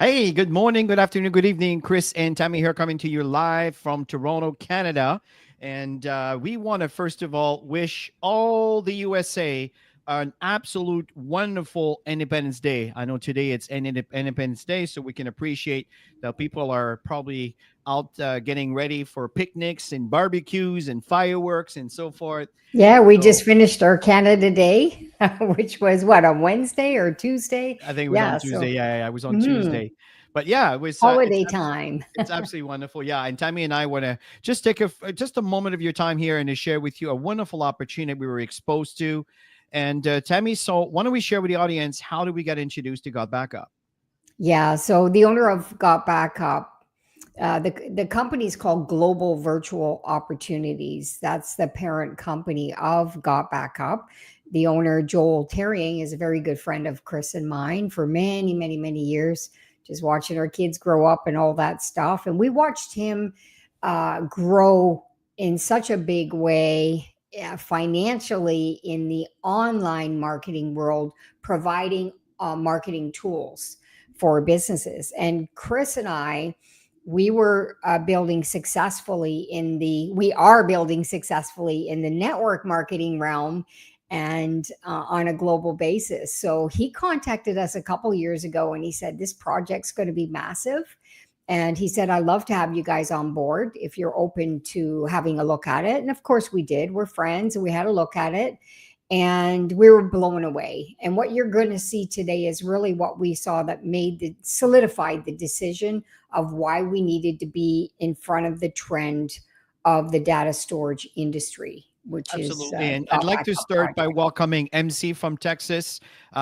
Hey, good morning, good afternoon, good evening. Chris and Tammy here coming to you live from Toronto, Canada. And we want to, first of all, wish all the USA an absolute wonderful Independence Day. I know today it's Independence Day, so we can appreciate that people are probably out getting ready for picnics and barbecues and fireworks and so forth. Yeah, we So just finished our Canada Day, which was what, on Wednesday or Tuesday? I think it was on Yeah, Tuesday. so Yeah, it was on mhm, Tuesday. But yeah, it was. holiday time. It's absolutely wonderful. Yeah, and Tammy and I want to just take just a moment of your time here and to share with you a wonderful opportunity we were exposed to. And Tammy, so why don't we share with the audience how did we get introduced to God Backup? Yeah, so the owner of GotBackup, the company is called Global Virtual Opportunities. That's the parent company of GotBackup. The owner, Joel Terrying, is a very good friend of Chris and mine for many, many, many years, just watching our kids grow up and all that stuff. And we watched him grow in such a big way financially in the online marketing world, providing marketing tools for businesses. And Chris and I, we are building successfully in the network marketing realm and on a global basis. So he contacted us a couple years ago and he said, this project's going to be massive. And he said, I'd love to have you guys on board if you're open to having a look at it. And of course, we did. We're friends and we had a look at it and we were blown away. And what you're going to see today is really what we saw that solidified the decision of why we needed to be in front of the trend of the data storage industry, which is Absolutely. And I'd Got like to Backup start by Project. welcoming MC from Texas.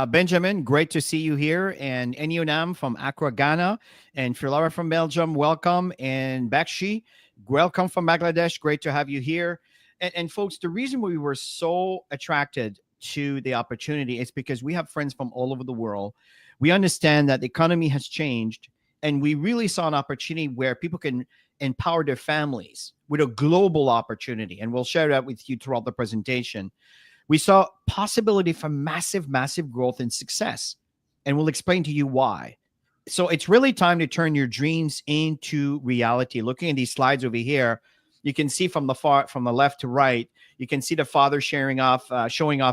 Benjamin, great to see you here. And Enyonam from Accra, Ghana. And Filara from Belgium, welcome. And Bakshi, welcome from Bangladesh. Great to have you here. And folks, the reason we were so attracted to the opportunity is because we have friends from all over the world. We understand that the economy has changed, and we really saw an opportunity where people can empower their families with a global opportunity. And we'll share that with you throughout the presentation. We saw possibility for massive, massive growth and success. And we'll explain to you why. So it's really time to turn your dreams into reality. Looking at these slides over here, you can see from the left to right, you can see the father showing off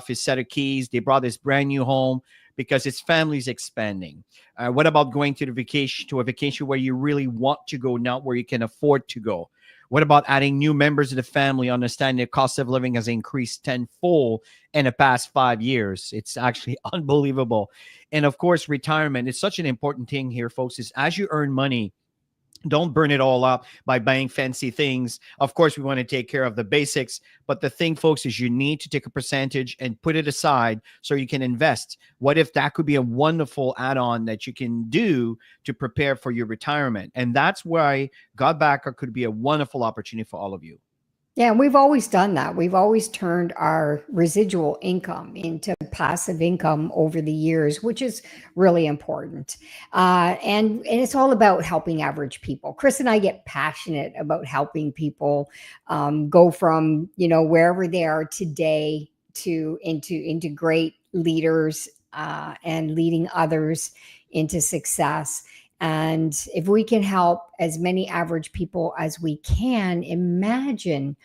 his set of keys. They brought this brand new home because his family's expanding. What about going to a vacation where you really want to go, not where you can afford to go? What about adding new members of the family, understanding the cost of living has increased tenfold in the past 5 years? It's actually unbelievable. And of course, retirement is such an important thing here, folks, is as you earn money, don't burn it all up by buying fancy things. Of course, we want to take care of the basics, but the thing, folks, is you need to take a percentage and put it aside so you can invest. What if that could be a wonderful add-on that you can do to prepare for your retirement? And that's why God Backup could be a wonderful opportunity for all of you. Yeah, and we've always done that. We've always turned our residual income into passive income over the years, which is really important. And it's all about helping average people. Chris and I get passionate about helping people go from wherever they are today to into great leaders and leading others into success. And if we can help as many average people as we can, imagine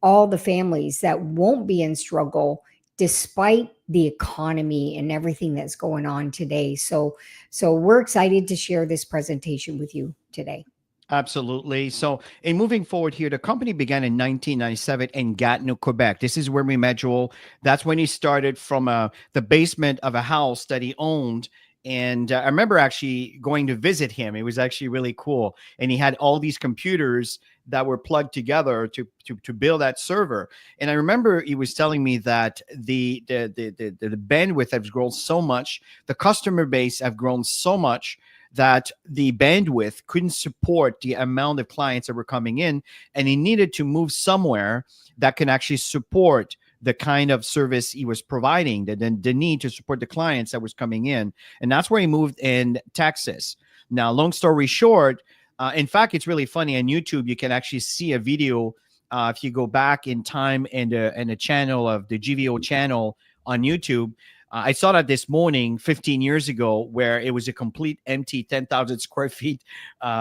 all the families that won't be in struggle despite the economy and everything that's going on today. So we're excited to share this presentation with you today. Absolutely. So, in moving forward here, the company began in 1997 in Gatineau, Quebec. This is where we met Joel. That's when he started from the basement of a house that he owned. And I remember actually going to visit him. It was actually really cool. And he had all these computers that were plugged together to build that server. And I remember he was telling me that the bandwidth has grown so much, the customer base have grown so much that the bandwidth couldn't support the amount of clients that were coming in, and he needed to move somewhere that can actually support the kind of service he was providing, the need to support the clients that was coming in. And that's where he moved in Texas. Now, long story short, in fact, it's really funny. On YouTube, you can actually see a video. If you go back in time and a channel of the GVO channel on YouTube, I saw that this morning 15 years ago, where it was a complete empty 10,000 square feet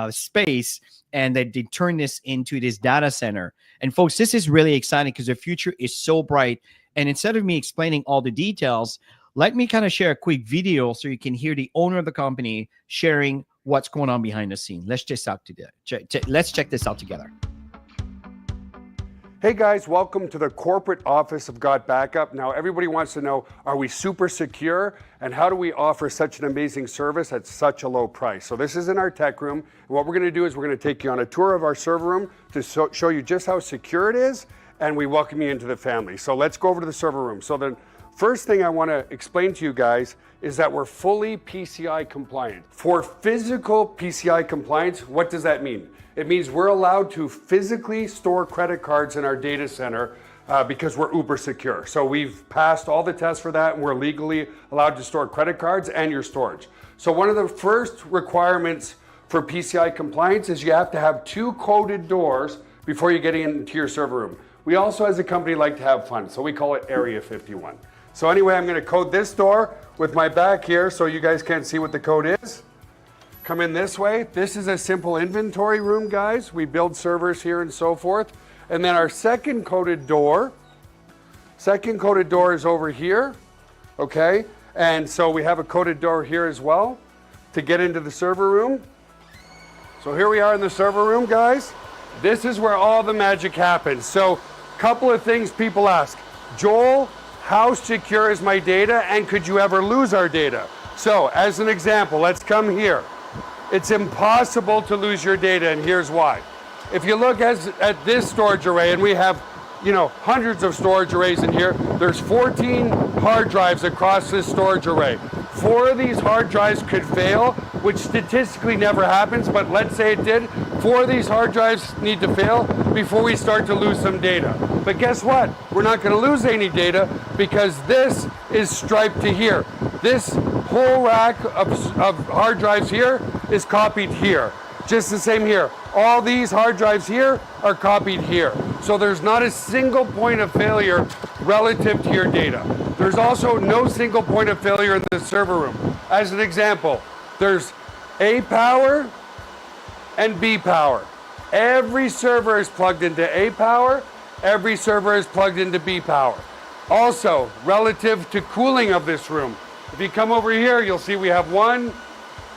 space, and they turned this into this data center. And folks, this is really exciting because the future is so bright. And instead of me explaining all the details, let me kind of share a quick video so you can hear the owner of the company sharing what's going on behind the scene. Let's let's check this out together. Hey guys, welcome to the corporate office of GotBackup. Now everybody wants to know, are we super secure? And how do we offer such an amazing service at such a low price? So this is in our tech room. And what we're gonna do is we're gonna take you on a tour of our server room to show you just how secure it is, and we welcome you into the family. So let's go over to the server room. So the first thing I wanna explain to you guys is that we're fully PCI compliant. For physical PCI compliance, what does that mean? It means we're allowed to physically store credit cards in our data center because we're uber secure. So we've passed all the tests for that, and we're legally allowed to store credit cards and your storage. So one of the first requirements for PCI compliance is you have to have 2 coded doors before you get into your server room. We also, as a company, like to have fun, so we call it Area 51. So anyway, I'm gonna code this door with my back here so you guys can't see what the code is. Come in this way. This is a simple inventory room, guys. We build servers here and so forth. And then our second coded door is over here, okay? And so we have a coded door here as well to get into the server room. So here we are in the server room, guys. This is where all the magic happens. So a couple of things people ask. Joel, how secure is my data, and could you ever lose our data? So as an example, let's come here. It's impossible to lose your data, and here's why. If you look at this storage array, and we have, hundreds of storage arrays in here, there's 14 hard drives across this storage array. 4 of these hard drives could fail, which statistically never happens, but let's say it did. 4 of these hard drives need to fail before we start to lose some data. But guess what? We're not going to lose any data because this is striped to here. This whole rack of hard drives here is copied here. Just the same here. All these hard drives here are copied here. So there's not a single point of failure relative to your data. There's also no single point of failure in the server room. As an example, there's A power and B power. Every server is plugged into A power. Every server is plugged into B power. Also, relative to cooling of this room, if you come over here, you'll see we have 1,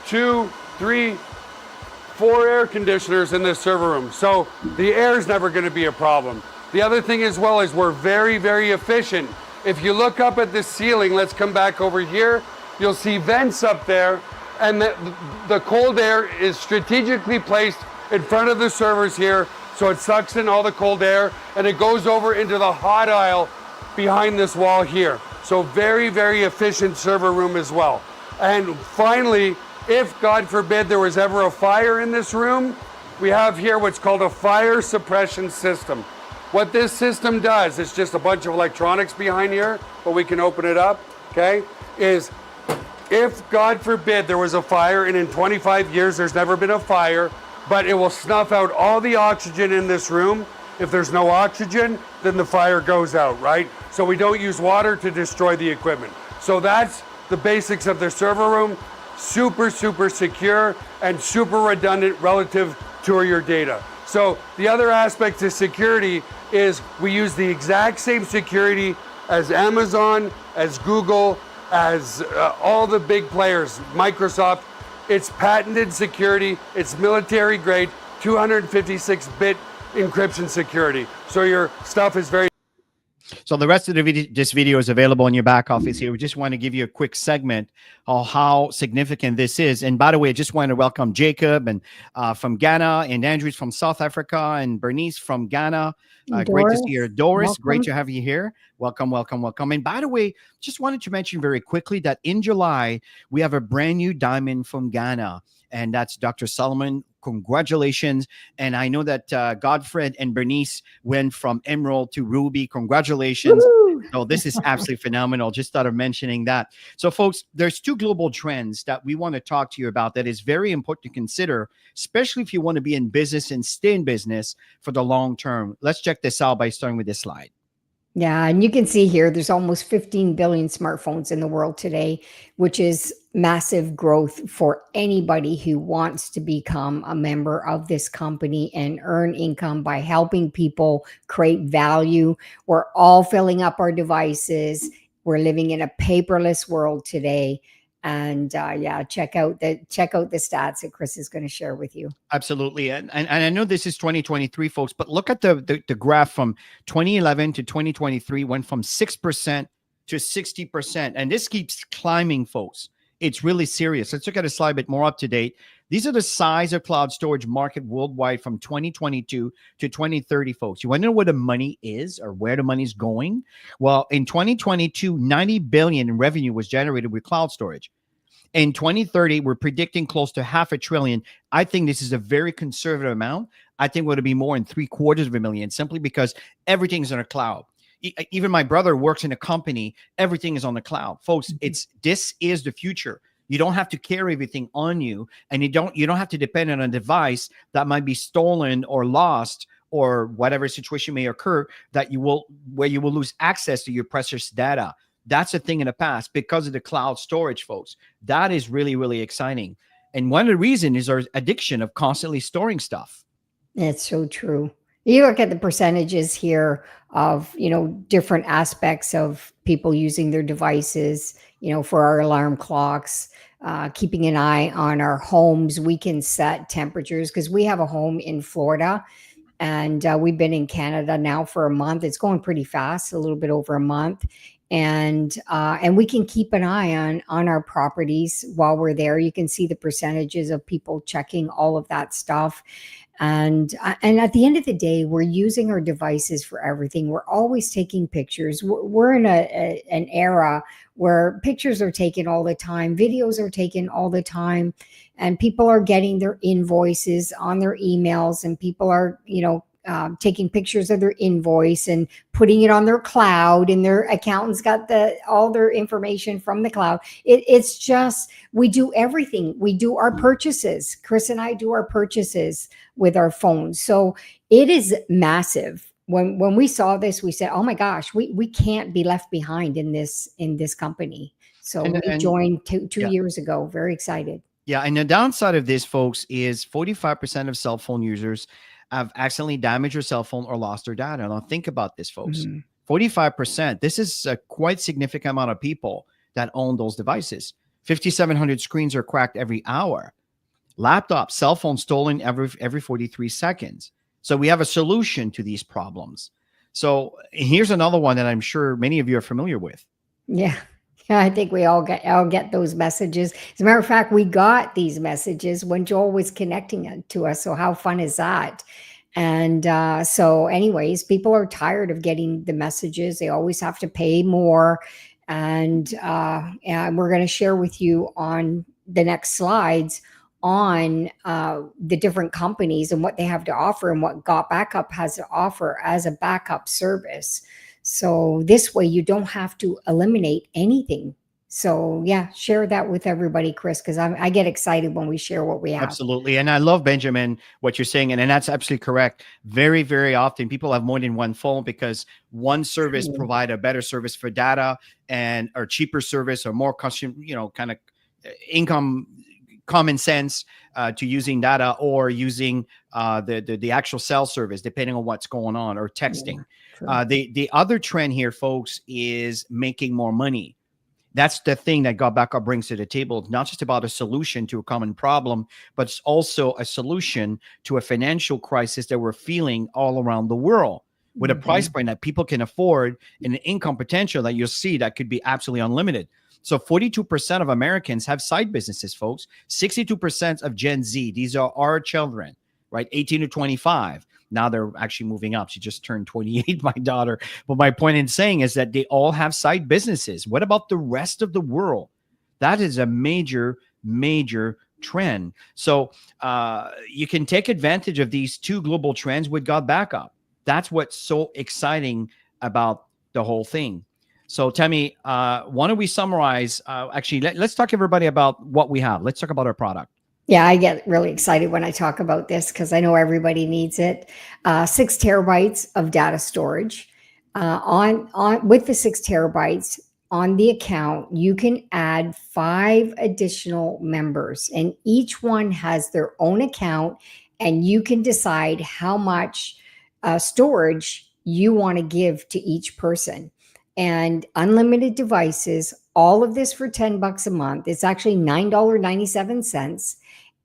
2, 3, 4 air conditioners in this server room. So the air is never going to be a problem. The other thing as well is we're very, very efficient. If you look up at the ceiling, let's come back over here, you'll see vents up there, and the cold air is strategically placed in front of the servers here, so it sucks in all the cold air, and it goes over into the hot aisle behind this wall here. So very, very efficient server room as well. And finally, if God forbid there was ever a fire in this room, we have here what's called a fire suppression system. What this system does, it's just a bunch of electronics behind here, but we can open it up, okay, is if God forbid there was a fire, and in 25 years there's never been a fire, but it will snuff out all the oxygen in this room. If there's no oxygen, then the fire goes out, right? So we don't use water to destroy the equipment. So that's the basics of the server room. Super, super secure and super redundant relative to your data. So the other aspect to security is we use the exact same security as Amazon, as Google, as all the big players, Microsoft. It's patented security. It's military grade, 256-bit encryption security. So your stuff is very. So the rest of this video is available in your back office here. We just want to give you a quick segment of how significant this is. And by the way, I just want to welcome Jacob and from Ghana, and Andrew's from South Africa, and Bernice from Ghana. Great to see you. Doris, welcome. Great to have you here. Welcome, welcome, welcome. And by the way, just wanted to mention very quickly that in July, we have a brand new diamond from Ghana, and that's Dr. Solomon. Congratulations. And I know that Godfred and Bernice went from Emerald to Ruby. Congratulations. Woo! So this is absolutely phenomenal. Just thought of mentioning that. So folks, there's 2 global trends that we want to talk to you about that is very important to consider, especially if you want to be in business and stay in business for the long term. Let's check this out by starting with this slide. Yeah, and you can see here there's almost 15 billion smartphones in the world today, which is massive growth for anybody who wants to become a member of this company and earn income by helping people create value. We're all filling up our devices. We're living in a paperless world today. And yeah, check out the stats that Chris is going to share with you. Absolutely. And I know this is 2023, folks, but look at the graph from 2011 to 2023 went from 6% to 60%. And this keeps climbing, folks. It's really serious. Let's look at a slide a bit more up to date. These are the size of cloud storage market worldwide from 2022 to 2030, folks. You want to know where the money is or where the money's going? Well, in 2022, 90 billion in revenue was generated with cloud storage. In 2030, we're predicting close to $500 billion. I think this is a very conservative amount. I think it would be more in $750 simply because everything's on a cloud. Even my brother works in a company. Everything is on the cloud, folks. This is the future. You don't have to carry everything on you, and you don't have to depend on a device that might be stolen or lost or whatever situation may occur where you will lose access to your precious data. That's a thing in the past because of the cloud storage, folks. That is really, really exciting. And one of the reasons is our addiction of constantly storing stuff. It's so true. You look at the percentages here of, different aspects of people using their devices, for our alarm clocks, keeping an eye on our homes. We can set temperatures because we have a home in Florida, and we've been in Canada now for a month. It's going pretty fast, a little bit over a month. And we can keep an eye on our properties while we're there. You can see the percentages of people checking all of that stuff. And at the end of the day, we're using our devices for everything. We're always taking pictures. We're in an era where pictures are taken all the time, videos are taken all the time, and people are getting their invoices on their emails, and people are, taking pictures of their invoice and putting it on their cloud, and their accountants got all their information from the cloud. It's just, we do everything. We do our purchases. Chris and I do our purchases with our phones. So it is massive. When we saw this, we said, oh my gosh, we can't be left behind in this company. So we joined two years ago. Very excited. Yeah. And the downside of this, folks, is 45% of cell phone users have accidentally damaged your cell phone or lost their data. Now think about this, folks. 45%. This is a quite significant amount of people that own those devices. 5,700 screens are cracked every hour. Laptops, cell phones stolen every 43 seconds. So we have a solution to these problems. So here's another one that I'm sure many of you are familiar with. Yeah. I think we all get those messages. As a matter of fact, we got these messages when Joel was connecting it to us. So how fun is that? And so anyways, people are tired of getting the messages. They always have to pay more. And we're going to share with you on the next slides on the different companies and what they have to offer and what GotBackup has to offer as a backup service. So this way you don't have to eliminate anything. So yeah, share that with everybody, Chris, because I get excited when we share what we have. Absolutely. And I love, Benjamin, what you're saying. And that's absolutely correct. Very, very often people have more than one phone because one service provide a better service for data and or cheaper service or more custom, kind of income, common sense to using data or using the actual cell service, depending on what's going on, or texting. The other trend here, folks, is making more money. That's the thing that GotBackup brings to the table. It's not just about a solution to a common problem, but it's also a solution to a financial crisis that we're feeling all around the world, with a price point that people can afford and an income potential that you'll see that could be absolutely unlimited. So 42% of Americans have side businesses, folks. 62% of Gen Z, these are our children, right? 18 to 25. Now they're actually moving up. She just turned 28, my daughter. But my point in saying is that they all have side businesses. What about the rest of the world? That is a major, major trend. So you can take advantage of these two global trends with GotBackup. That's what's so exciting about the whole thing. So Tammy, why don't we summarize? Actually, let's talk everybody about what we have. Let's talk about our product. Yeah, I get really excited when I talk about this because I know everybody needs it. 6 terabytes of data storage. On with the 6 terabytes on the account, you can add 5 additional members, and each one has their own account, and you can decide how much storage you want to give to each person. And unlimited devices, all of this for $10 a month. It's actually $9.97,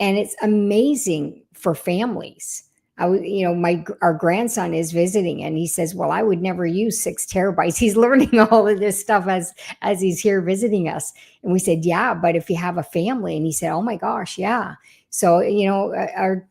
and it's amazing for families. Our grandson is visiting, and he says, "Well, I would never use 6 terabytes." He's learning all of this stuff as he's here visiting us, and we said, "Yeah, but if you have a family," and he said, "Oh my gosh, yeah." So our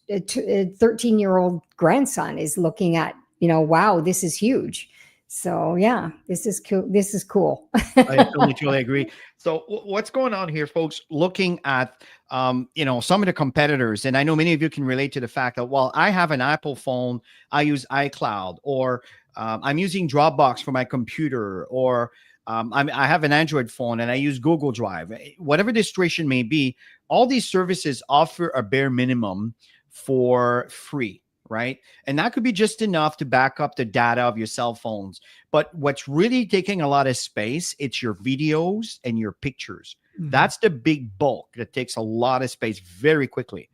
13-year-old grandson is looking at, wow, this is huge. So yeah, this is cool. This is cool. I totally agree. So what's going on here, folks? Looking at some of the competitors, and I know many of you can relate to the fact that, well, I have an Apple phone, I use iCloud, or I'm using Dropbox for my computer, or I have an Android phone and I use Google Drive. Whatever the situation may be, all these services offer a bare minimum for free. Right. And that could be just enough to back up the data of your cell phones. But what's really taking a lot of space, it's your videos and your pictures. Mhm. That's the big bulk that takes a lot of space very quickly.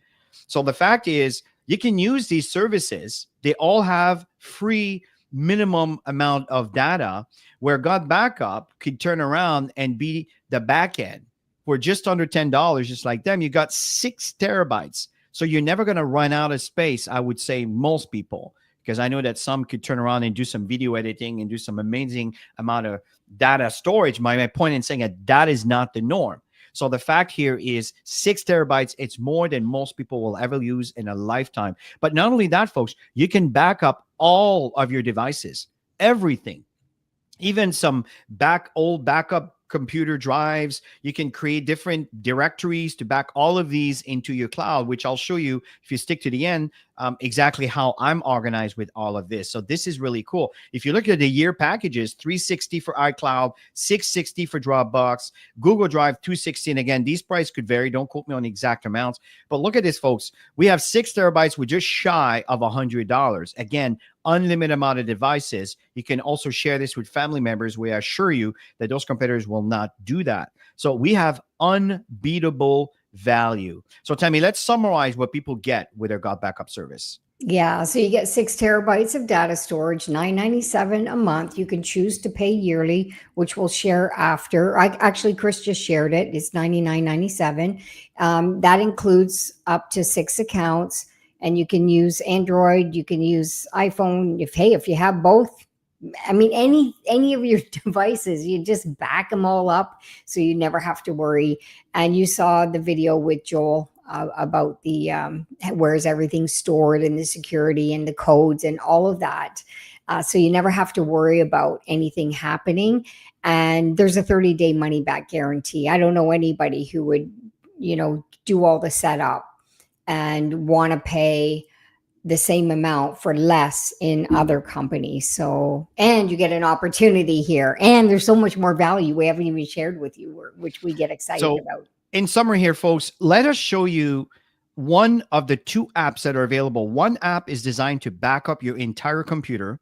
So the fact is, you can use these services. They all have free minimum amount of data, where GotBackup could turn around and be the back end for just under $10, just like them. You got 6 terabytes. So you're never going to run out of space, I would say, most people, because I know that some could turn around and do some video editing and do some amazing amount of data storage. My point in saying that is not the norm. So the fact here is 6 terabytes. It's more than most people will ever use in a lifetime. But not only that, folks, you can back up all of your devices, everything, even some old backup computer drives. You can create different directories to back all of these into your cloud, which I'll show you if you stick to the end, exactly how I'm organized with all of this. So this is really cool. If you look at the year packages, $360 for iCloud, $660 for Dropbox, Google Drive, $260. And again, these prices could vary. Don't quote me on the exact amounts, but look at this, folks. We have 6 terabytes. We're just shy of $100. Again, unlimited amount of devices. You can also share this with family members. We assure you that those competitors will not do that. So we have unbeatable value. So Tammy, let's summarize what people get with their GotBackup service. Yeah, so you get 6 terabytes of data storage, $9.97 a month. You can choose to pay yearly, which we'll share after. Actually, Chris just shared it. It's $99.97. That includes up to 6 accounts, and you can use Android, you can use iPhone. If you have both, I mean, any of your devices, you just back them all up, so you never have to worry. And you saw the video with Joel about the where's everything stored and the security and the codes and all of that. So you never have to worry about anything happening. And there's a 30-day money back guarantee. I don't know anybody who would, do all the setup and want to pay the same amount for less in other companies. So, and you get an opportunity here, and there's so much more value we haven't even shared with you, which we get excited about. In summary here, folks, let us show you one of the 2 apps that are available. One app is designed to back up your entire computer.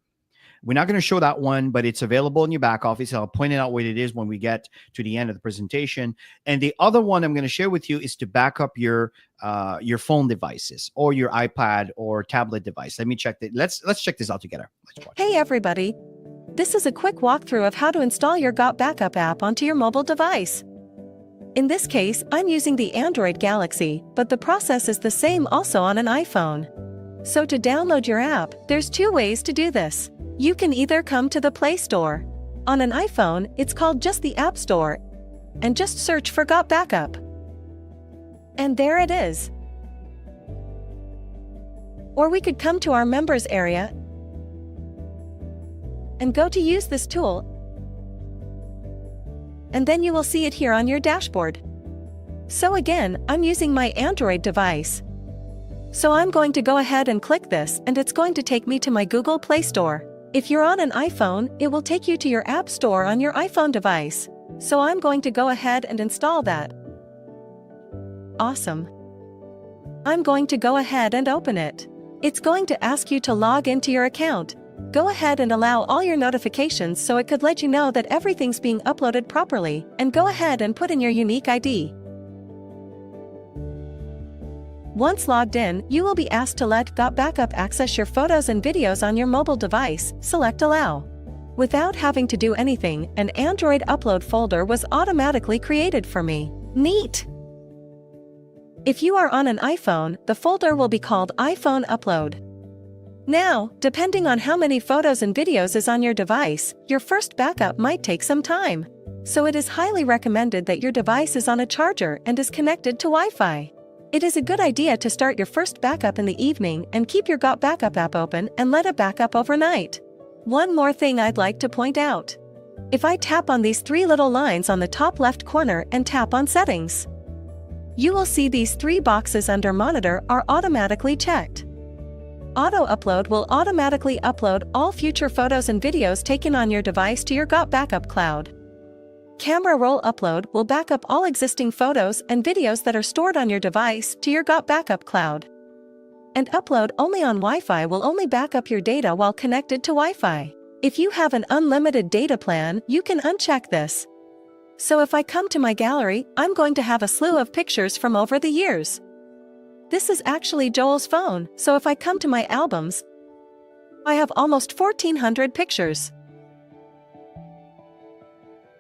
We're not going to show that one, but it's available in your back office. I'll point it out what it is when we get to the end of the presentation. And the other one I'm going to share with you is to back up your phone devices or your iPad or tablet device. Let me check that. Let's check this out together. Let's watch. Hey everybody. This is a quick walkthrough of how to install your GotBackup app onto your mobile device. In this case, I'm using the Android Galaxy, but the process is the same also on an iPhone. So to download your app, there's 2 ways to do this. You can either come to the Play Store. On an iPhone, it's called just the App Store, and just search for GotBackup. And there it is. Or we could come to our members area and go to use this tool, and then you will see it here on your dashboard. So again, I'm using my Android device. So I'm going to go ahead and click this, and it's going to take me to my Google Play Store. If you're on an iPhone, it will take you to your App Store on your iPhone device. So I'm going to go ahead and install that. Awesome. I'm going to go ahead and open it. It's going to ask you to log into your account. Go ahead and allow all your notifications so it could let you know that everything's being uploaded properly, and go ahead and put in your unique ID. Once logged in, you will be asked to let GotBackup access your photos and videos on your mobile device. Select Allow. Without having to do anything, an Android upload folder was automatically created for me. Neat! If you are on an iPhone, the folder will be called iPhone Upload. Now, depending on how many photos and videos is on your device, your first backup might take some time. So it is highly recommended that your device is on a charger and is connected to Wi-Fi. It is a good idea to start your first backup in the evening and keep your GotBackup app open and let it back up overnight. One more thing I'd like to point out. If I tap on these 3 little lines on the top left corner and tap on Settings, you will see these 3 boxes under Monitor are automatically checked. Auto Upload will automatically upload all future photos and videos taken on your device to your GotBackup cloud. Camera Roll Upload will back up all existing photos and videos that are stored on your device to your GotBackup cloud. And Upload Only on Wi-Fi will only back up your data while connected to Wi-Fi. If you have an unlimited data plan, you can uncheck this. So if I come to my gallery, I'm going to have a slew of pictures from over the years. This is actually Joel's phone, so if I come to my albums, I have almost 1,400 pictures.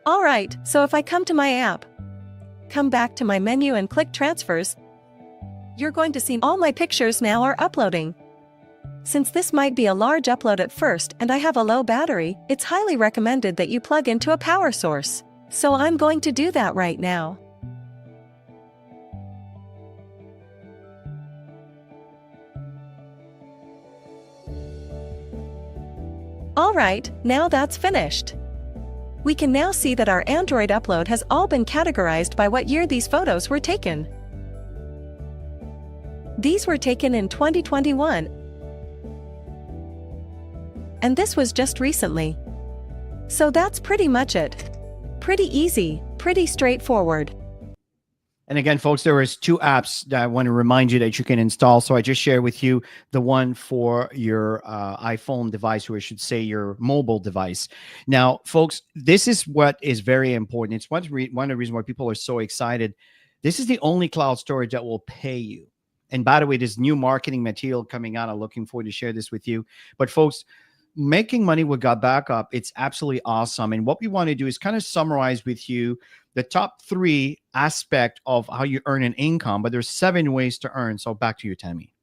Alright, so if I come to my app, come back to my menu and click Transfers, you're going to see all my pictures now are uploading. Since this might be a large upload at first and I have a low battery, it's highly recommended that you plug into a power source. So I'm going to do that right now. Alright, now that's finished. We can now see that our Android upload has all been categorized by what year these photos were taken. These were taken in 2021. And this was just recently. So that's pretty much it. Pretty easy, pretty straightforward. And again, folks, there is 2 apps that I want to remind you that you can install. So I just shared with you the one for your iPhone device, or I should say your mobile device. Now, folks, this is what is very important. It's one of the reasons why people are so excited. This is the only cloud storage that will pay you. And by the way, there's new marketing material coming out. I'm looking forward to share this with you. But folks, making money with GotBackup, it's absolutely awesome. And what we want to do is kind of summarize with you the top 3 aspects of how you earn an income, but there's 7 ways to earn. So back to you, Tammy.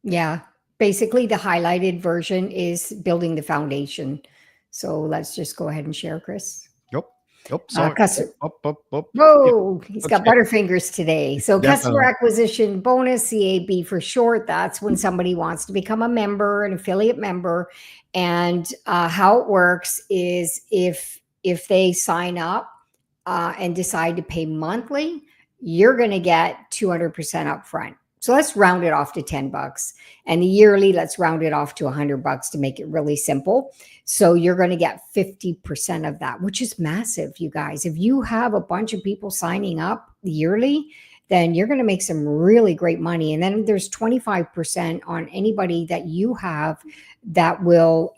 Yeah. Basically, the highlighted version is building the foundation. So let's just go ahead and share, Chris. Sorry. Whoa, he's got butterfingers today. So Definitely. Customer acquisition bonus, CAB for short. That's when somebody wants to become a member, an affiliate member. And how it works is if they sign up and decide to pay monthly, you're going to get 200% upfront. So let's round it off to $10. And the yearly, let's round it off to $100 to make it really simple. So you're going to get 50% of that, which is massive, you guys. If you have a bunch of people signing up yearly, then you're going to make some really great money. And then there's 25% on anybody that you have that will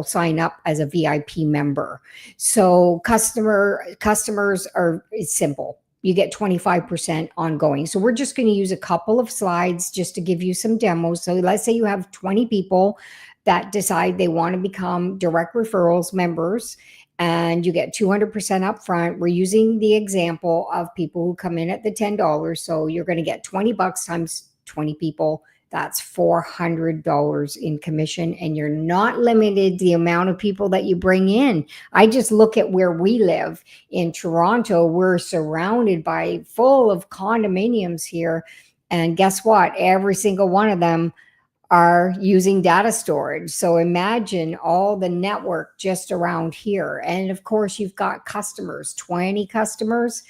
sign up as a VIP member. So customers are, it's simple. You get 25% ongoing. So we're just going to use a couple of slides just to give you some demos. So let's say you have 20 people that decide they want to become direct referrals members, and you get 200% upfront. We're using the example of people who come in at the $10. So you're going to get $20 times 20 people. That's $400 in commission, and you're not limited to the amount of people that you bring in. I just look at where we live in Toronto. We're surrounded by full of condominiums here. And guess what? Every single one of them are using data storage. So imagine all the network just around here. And of course, you've got customers, 20 customers.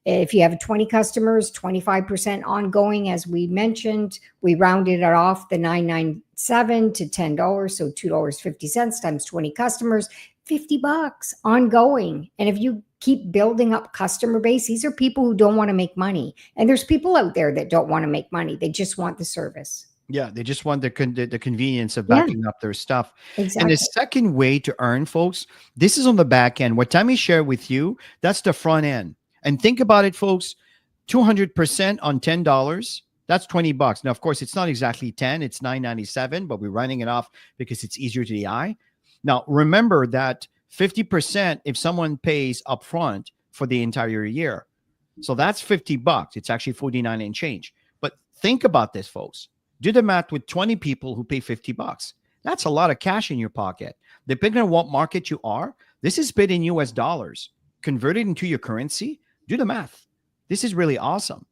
If you have 20 customers, 25% ongoing, as we mentioned, we rounded it off the $9.97 to $10. So $2.50 times 20 customers, $50 ongoing. And if you keep building up customer base, these are people who don't want to make money. And there's people out there that don't want to make money. They just want the service. Yeah, they just want the convenience of Yeah, backing up their stuff. And the exactly. second way to earn, folks, this is on the back end. What Tammy shared with you, that's the front end. And think about it, folks, 200% on $10, that's $20. Now, of course, it's not exactly 10, it's 9.97, but we're running it off because it's easier to the eye. Now, remember that 50% if someone pays upfront for the entire year. So that's $50. It's actually 49 and change. But think about this, folks. Do the math with 20 people who pay $50. That's a lot of cash in your pocket. Depending on what market you are, this is paid in US dollars. Converted into your currency, do the math. This is really awesome.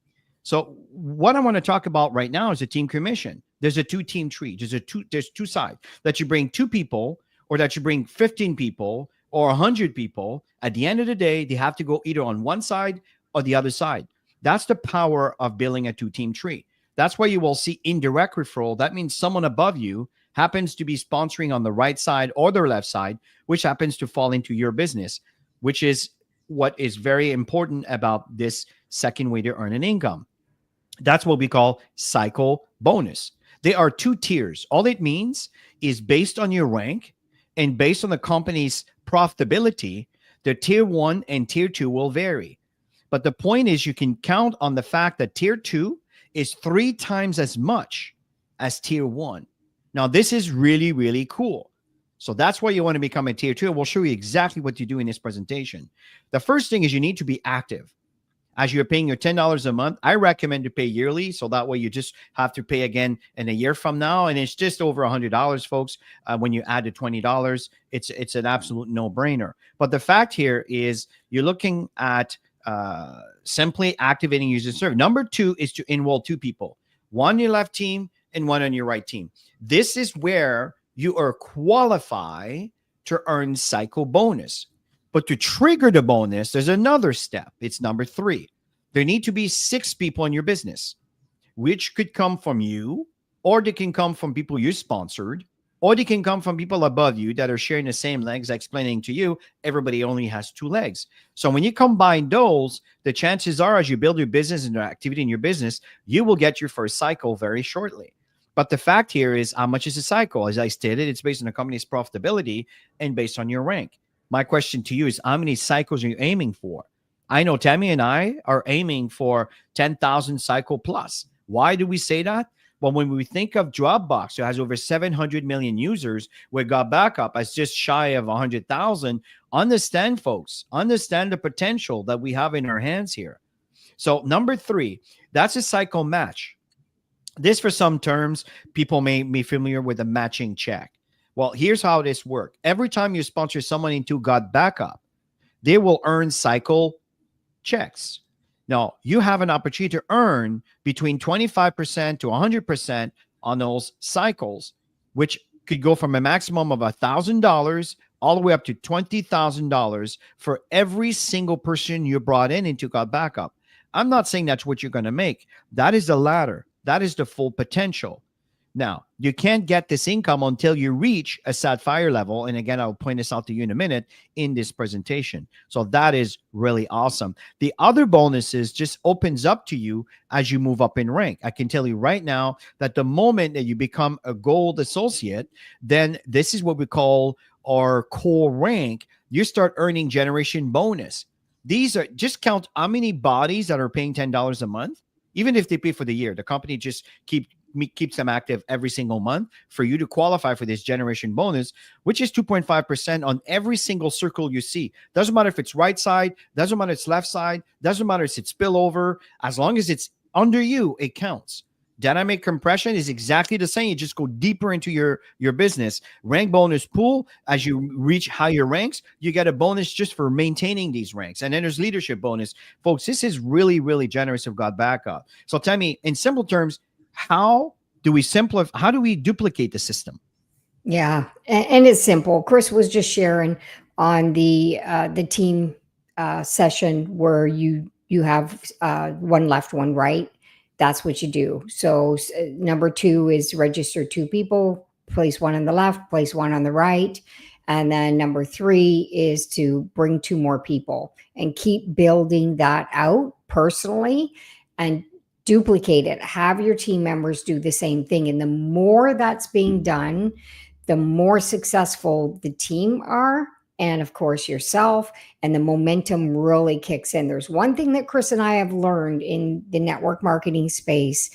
So what I want to talk about right now is a team commission. There's a two-team tree. There's two sides. That you bring 2 people or that you bring 15 people or 100 people. At the end of the day, they have to go either on one side or the other side. That's the power of building a two-team tree. That's why you will see indirect referral. That means someone above you happens to be sponsoring on the right side or the left side, which happens to fall into your business, which is what is very important about this second way to earn an income. That's what we call cycle bonus. There are 2 tiers. All it means is based on your rank and based on the company's profitability, the tier 1 and tier 2 will vary. But the point is you can count on the fact that tier 2 is 3 times as much as tier 1. Now, this is really, really cool. So that's why you want to become a tier 2. We'll show you exactly what you do in this presentation. The first thing is you need to be active. As you're paying your $10 a month, I recommend to pay yearly. So that way you just have to pay again in a year from now. And it's just over $100, folks. When you add the $20, it's an absolute no-brainer. But the fact here is you're looking at simply activating user service. Number 2 is to enroll 2 people, one on your left team and one on your right team. This is where you are qualified to earn cycle bonus. But to trigger the bonus, there's another step. It's number 3. There need to be 6 people in your business, which could come from you, or they can come from people you sponsored, or they can come from people above you that are sharing the same legs, explaining to you, everybody only has 2 legs. So when you combine those, the chances are as you build your business and your activity in your business, you will get your first cycle very shortly. But the fact here is how much is a cycle? As I stated, it's based on the company's profitability and based on your rank. My question to you is how many cycles are you aiming for? I know Tammy and I are aiming for 10,000 cycle plus. Why do we say that? Well, when we think of Dropbox, who has over 700 million users, we got backup as just shy of 100,000. Understand, folks, understand the potential that we have in our hands here. So number 3, that's a cycle match. This, for some terms, people may be familiar with a matching check. Well, here's how this works. Every time you sponsor someone into GotBackup, they will earn cycle checks. Now, you have an opportunity to earn between 25% to 100% on those cycles, which could go from a maximum of $1,000 all the way up to $20,000 for every single person you brought into GotBackup. I'm not saying that's what you're going to make. That is the ladder. That is the full potential. Now, you can't get this income until you reach a Sapphire level. And again, I'll point this out to you in a minute in this presentation. So that is really awesome. The other bonuses just opens up to you as you move up in rank. I can tell you right now that the moment that you become a gold associate, then this is what we call our core rank. You start earning generation bonus. These are just count how many bodies that are paying $10 a month. Even if they pay for the year, the company just keeps them active every single month for you to qualify for this generation bonus, which is 2.5% on every single circle you see. Doesn't matter if it's right side, doesn't matter if it's left side, doesn't matter if it's spillover. As long as it's under you, it counts. Dynamic compression is exactly the same. You just go deeper into your business. Rank bonus pool, as you reach higher ranks, you get a bonus just for maintaining these ranks. And then there's leadership bonus. Folks, this is really, really generous of GotBackup. So tell me, in simple terms, how do we duplicate the system? Yeah, and it's simple. Chris was just sharing on the team session where you have one left, one right. That's what you do. So number 2 is register 2 people, place one on the left, place one on the right. And then number 3 is to bring 2 more people and keep building that out personally and duplicate it. Have your team members do the same thing. And the more that's being done, the more successful the team are, and of course yourself, and the momentum really kicks in. There's one thing that Chris and I have learned in the network marketing space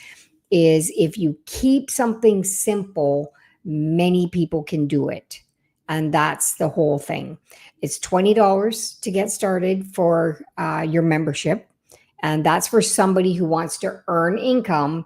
is if you keep something simple, many people can do it. And that's the whole thing. It's $20 to get started for your membership. And that's for somebody who wants to earn income.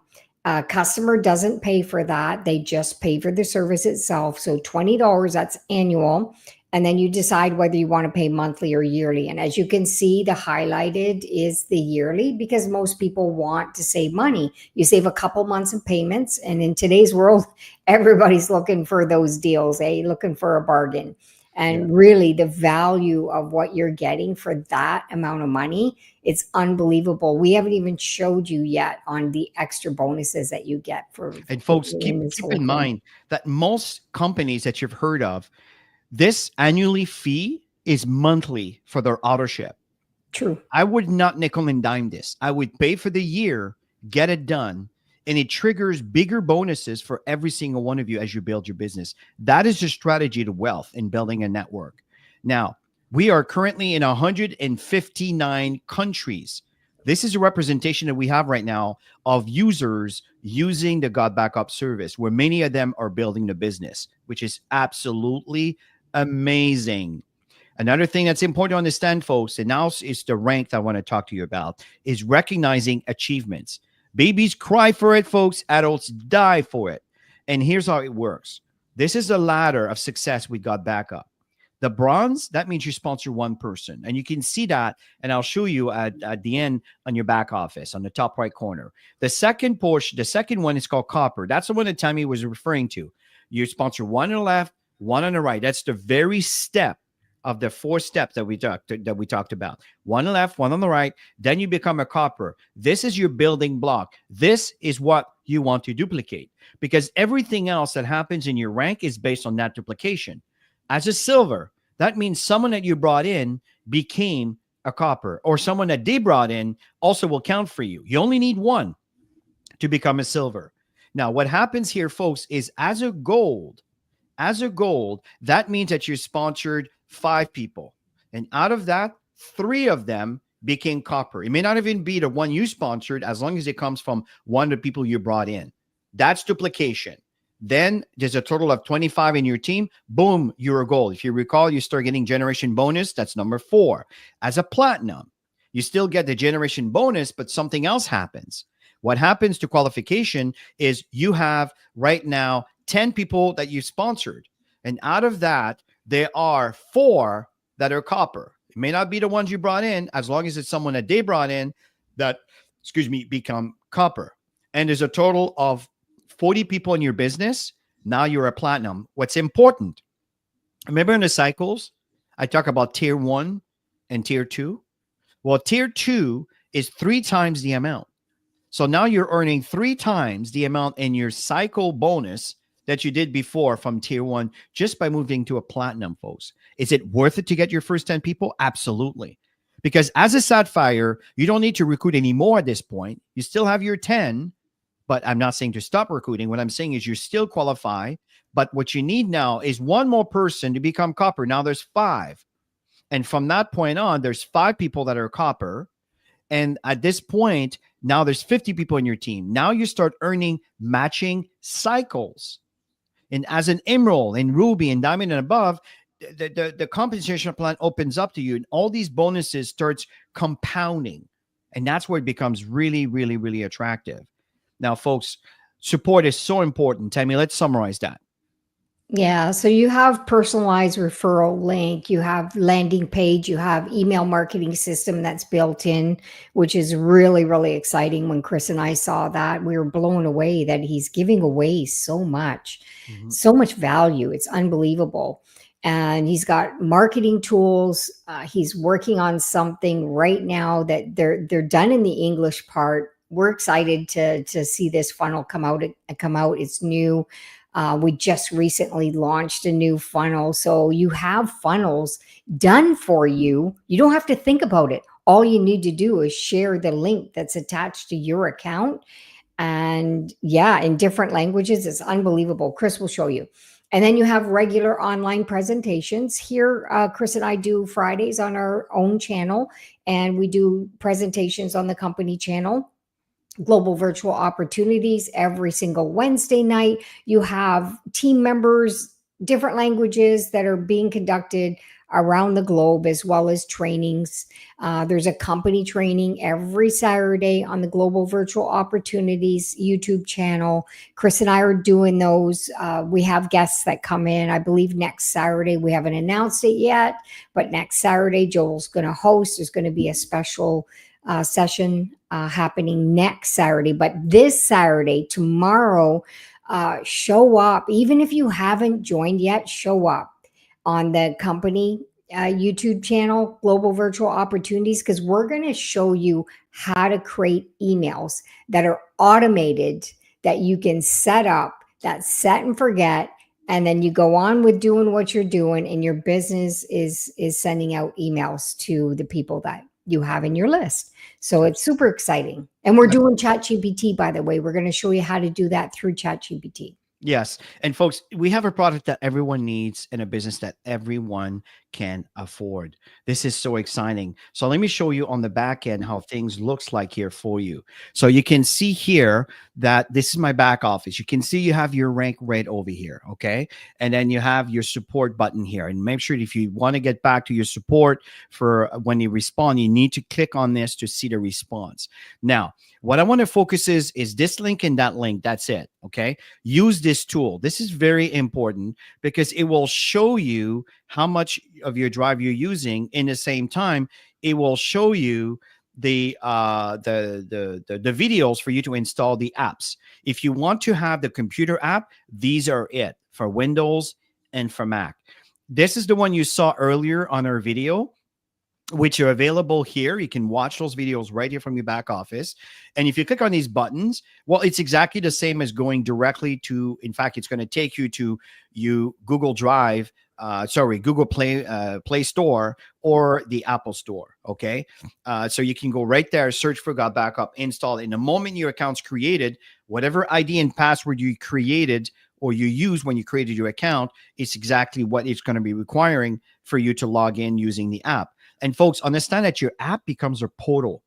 Customer doesn't pay for that. They just pay for the service itself. So $20, that's annual. And then you decide whether you want to pay monthly or yearly. And as you can see, the highlighted is the yearly because most people want to save money. You save a couple months of payments. And in today's world, everybody's looking for those deals, looking for a bargain. And really the value of what you're getting for that amount of money, it's unbelievable. We haven't even showed you yet on the extra bonuses that you get for. And folks, keep in mind that most companies that you've heard of, this annually fee is monthly for their auto-ship. True. I would not nickel and dime this. I would pay for the year, get it done, and it triggers bigger bonuses for every single one of you as you build your business. That is the strategy to wealth in building a network. Now, we are currently in 159 countries. This is a representation that we have right now of users using the GotBackup service, where many of them are building the business, which is absolutely amazing. Another thing that's important to understand, folks, and now is the rank that I want to talk to you about, is recognizing achievements. Babies cry for it, folks. Adults die for it. And here's how it works. This is a ladder of success we got backup. The bronze, that means you sponsor one person. And you can see that, and I'll show you at the end on your back office, on the top right corner. The second portion, the second one is called copper. That's the one that Tammy was referring to. You sponsor one on the left, one on the right. That's the very step of the 4 steps that we talked about. One on the left, one on the right. Then you become a copper. This is your building block. This is what you want to duplicate, because everything else that happens in your rank is based on that duplication. As a silver, that means someone that you brought in became a copper, or someone that they brought in also will count for you. You only need one to become a silver. Now, what happens here, folks, is as a gold, that means that you sponsored 5 people. And out of that, 3 of them became copper. It may not even be the one you sponsored, as long as it comes from one of the people you brought in. That's duplication. Then there's a total of 25 in your team. Boom, you're a gold. If you recall, you start getting generation bonus. That's number 4. As a platinum, you still get the generation bonus, but something else happens. What happens to qualification is you have right now 10 people that you sponsored. And out of that, there are 4 that are copper. It may not be the ones you brought in, as long as it's someone that they brought in that, become copper. And there's a total of 40 people in your business. Now you're a platinum. What's important, remember in the cycles, I talk about tier 1 and tier 2. Well, tier 2 is 3 times the amount. So now you're earning 3 times the amount in your cycle bonus that you did before from tier 1, just by moving to a platinum, folks. Is it worth it to get your first 10 people? Absolutely. Because as a sapphire, you don't need to recruit anymore at this point. You still have your 10, but I'm not saying to stop recruiting. What I'm saying is you still qualify, but what you need now is one more person to become copper. Now there's 5. And from that point on, there's 5 people that are copper. And at this point, now there's 50 people in your team. Now you start earning matching cycles. And as an emerald and ruby and diamond and above, the compensation plan opens up to you, and all these bonuses starts compounding. And that's where it becomes really, really, really attractive. Now, folks, support is so important. Tammy, let's summarize that. Yeah, so you have personalized referral link, you have landing page, you have email marketing system that's built in, which is really, really exciting. When Chris and I saw that, we were blown away that he's giving away so much, so much value. It's unbelievable. And he's got marketing tools. He's working on something right now that they're done in the English part. We're excited to see this funnel come out. It's new. We just recently launched a new funnel. So you have funnels done for you. You don't have to think about it. All you need to do is share the link that's attached to your account. And yeah, in different languages, it's unbelievable. Chris will show you. And then you have regular online presentations. Here, Chris and I do Fridays on our own channel, and we do presentations on the company channel. Global virtual opportunities every single Wednesday night. You have team members, different languages that are being conducted around the globe, as well as trainings. There's a company training every Saturday on the Global Virtual Opportunities YouTube channel. Chris and I are doing those. We have guests that come in. I believe next Saturday, we haven't announced it yet, but next Saturday, Joel's going to host. There's going to be a special session happening next Saturday. But this Saturday, tomorrow, show up. Even if you haven't joined yet, show up on the company YouTube channel, Global Virtual Opportunities, because we're going to show you how to create emails that are automated, that you can set up, that set and forget, and then you go on with doing what you're doing, and your business is sending out emails to the people that you have in your list. So it's super exciting. And we're doing ChatGPT, by the way. We're going to show you how to do that through ChatGPT. Yes. And folks, we have a product that everyone needs and a business that everyone can afford. This is so exciting. So let me show you on the back end how things looks like here for you. So you can see here that this is my back office. You can see you have your rank right over here. Okay. And then you have your support button here. And make sure if you want to get back to your support for when you respond, you need to click on this to see the response. Now, what I want to focus is this link and that link. That's it. Okay. Use this tool. This is very important because it will show you how much of your drive you're using. In the same time, it will show you the videos for you to install the apps. If you want to have the computer app, these are it for Windows and for Mac. This is the one you saw earlier on our video, which are available here. You can watch those videos right here from your back office. And if you click on these buttons, well, it's exactly the same as going directly to, in fact, it's going to take you to Google Drive, Google Play Store or the Apple Store. Okay. So you can go right there, search for GotBackup, install it. In the moment your account's created, whatever ID and password you created or you used when you created your account, it's exactly what it's going to be requiring for you to log in using the app. And folks, understand that your app becomes a portal.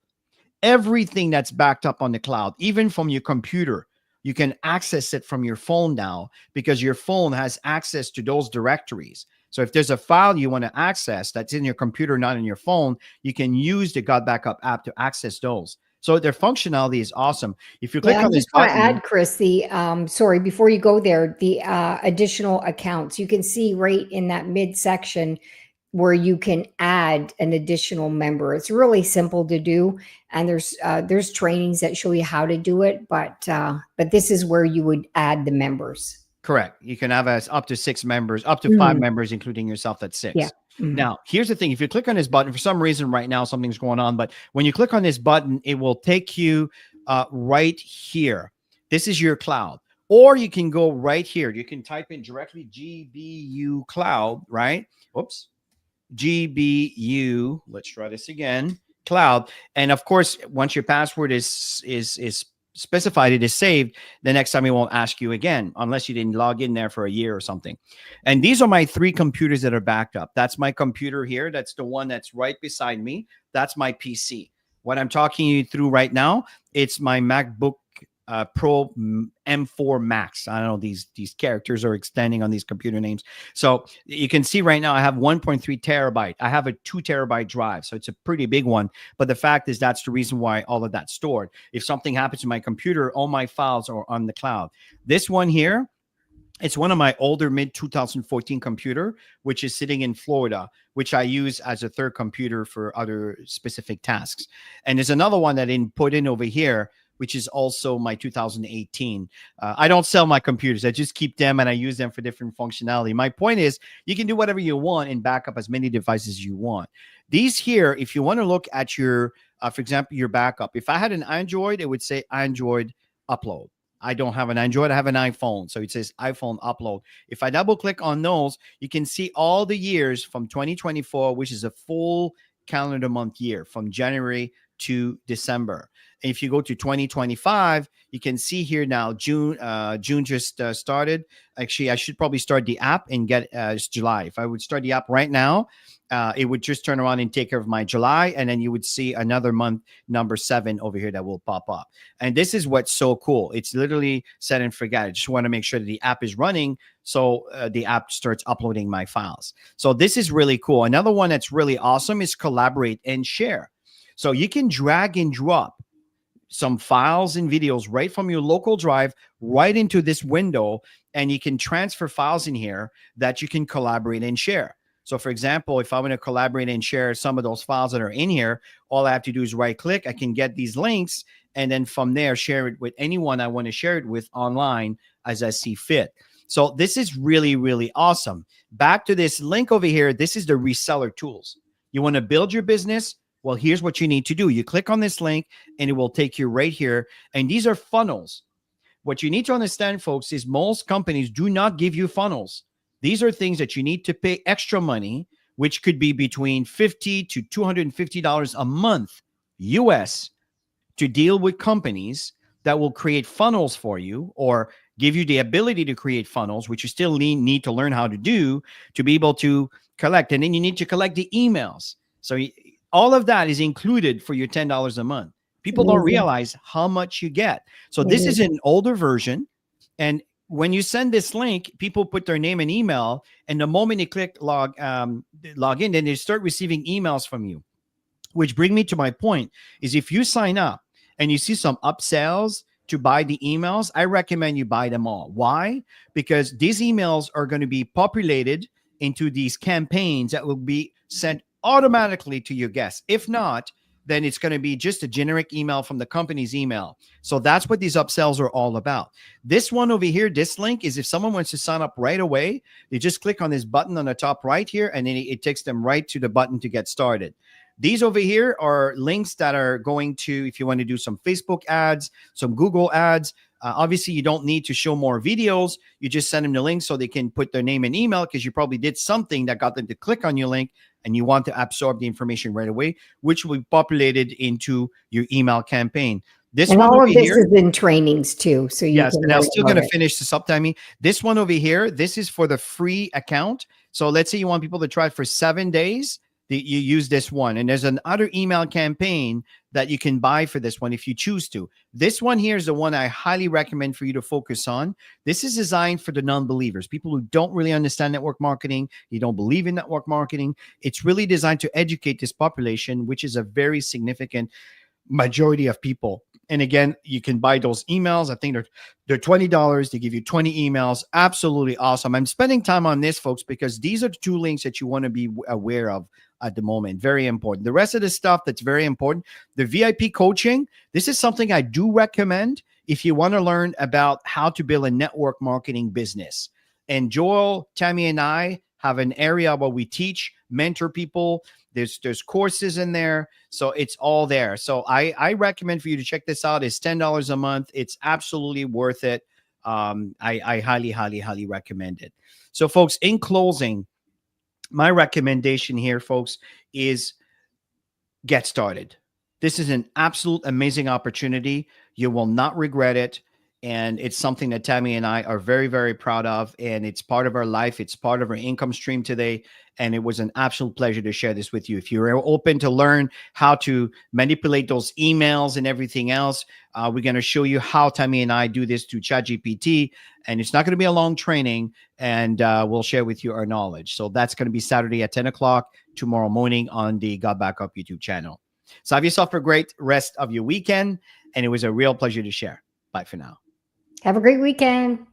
Everything that's backed up on the cloud, even from your computer, you can access it from your phone now because your phone has access to those directories. So if there's a file you want to access that's in your computer, not in your phone, you can use the GotBackup app to access those. So their functionality is awesome. If you click on this button, I just want to add, Chris, the sorry, before you go there, the additional accounts. You can see right in that midsection where you can add an additional member. It's really simple to do, and there's trainings that show you how to do it. But this is where you would add the members. Correct. You can have up to 6 members, up to 5 members, including yourself. That's 6. Yeah. Now, here's the thing. If you click on this button, for some reason right now, something's going on. But when you click on this button, it will take you right here. This is your cloud. Or you can go right here. You can type in directly GBU cloud, right? Oops. GBU. Let's try this again. Cloud. And of course, once your password is specified, it is saved, the next time it won't ask you again, unless you didn't log in there for a year or something. And these are my 3 computers that are backed up. That's my computer here. That's the one that's right beside me. That's my PC. What I'm talking you through right now, it's my MacBook Pro M4 Max. I don't know, these characters are extending on these computer names. So you can see right now I have 1.3 terabyte. I have a 2 terabyte drive. So it's a pretty big one. But the fact is that's the reason why all of that's stored. If something happens to my computer, all my files are on the cloud. This one here, it's one of my older mid-2014 computer, which is sitting in Florida, which I use as a third computer for other specific tasks. And there's another one that I didn't put in over here, which is also my 2018. I don't sell my computers. I just keep them and I use them for different functionality. My point is you can do whatever you want and back up as many devices you want. These here, if you want to look at your, for example, your backup, if I had an Android, it would say Android upload. I don't have an Android. I have an iPhone. So it says iPhone upload. If I double click on those, you can see all the years from 2024, which is a full calendar month year from January to December. And if you go to 2025, you can see here now June just started. Actually, I should probably start the app and get it's July. If I would start the app right now, it would just turn around and take care of my July, and then you would see another month, number 7 over here, that will pop up. And this is what's so cool. It's literally set and forget. I just want to make sure that the app is running, so the app starts uploading my files. So this is really cool. Another one that's really awesome is collaborate and share. So you can drag and drop some files and videos right from your local drive right into this window, and you can transfer files in here that you can collaborate and share. So for example, if I want to collaborate and share some of those files that are in here, all I have to do is right click. I can get these links, and then from there, share it with anyone I want to share it with online as I see fit. So this is really, really awesome. Back to this link over here. This is the reseller tools. You want to build your business? Well, here's what you need to do. You click on this link and it will take you right here. And these are funnels. What you need to understand, folks, is most companies do not give you funnels. These are things that you need to pay extra money, which could be between $50 to $250 a month US, to deal with companies that will create funnels for you or give you the ability to create funnels, which you still need to learn how to do to be able to collect. And then you need to collect the emails. So all of that is included for your $10 a month. People don't realize how much you get. So this is an older version. And when you send this link, people put their name and email. And the moment they click log in, then they start receiving emails from you. Which bring me to my point is, if you sign up and you see some upsells to buy the emails, I recommend you buy them all. Why? Because these emails are going to be populated into these campaigns that will be sent automatically to your guests. If not, then it's going to be just a generic email from the company's email. So that's what these upsells are all about. This one over here, this link, is if someone wants to sign up right away, they just click on this button on the top right here, and then it takes them right to the button to get started. These over here are links that are going to, if you want to do some Facebook ads, some Google ads. Obviously, you don't need to show more videos. You just send them the link so they can put their name and email, because you probably did something that got them to click on your link, and you want to absorb the information right away, which will be populated into your email campaign. This and one all over of this here, is in trainings too. So you yes, can and I'm learn still about going to it. finish this up, Tammy. This one over here, this is for the free account. So let's say you want people to try it for 7 days. You use this one, and there's another email campaign that you can buy for this one if you choose to. This one here is the one I highly recommend for you to focus on. This is designed for the non-believers, people who don't really understand network marketing. You don't believe in network marketing. It's really designed to educate this population, which is a very significant majority of people. And again, you can buy those emails. I think they're $20. They give you 20 emails. Absolutely awesome. I'm spending time on this, folks, because these are the 2 links that you want to be aware of at the moment. Very important. The rest of the stuff that's very important, the VIP coaching, this is something I do recommend if you want to learn about how to build a network marketing business. And Joel, Tammy, and I have an area where we teach, mentor people. There's courses in there. So it's all there. So I recommend for you to check this out. It's $10 a month. It's absolutely worth it. I highly, highly, highly recommend it. So folks, in closing, my recommendation here, folks, is get started. This is an absolute amazing opportunity. You will not regret it. And it's something that Tammy and I are very, very proud of. And it's part of our life. It's part of our income stream today. And it was an absolute pleasure to share this with you. If you're open to learn how to manipulate those emails and everything else, we're going to show you how Tammy and I do this through ChatGPT. And it's not going to be a long training. And we'll share with you our knowledge. So that's going to be Saturday at 10 o'clock tomorrow morning on the GotBackup YouTube channel. So have yourself a great rest of your weekend. And it was a real pleasure to share. Bye for now. Have a great weekend.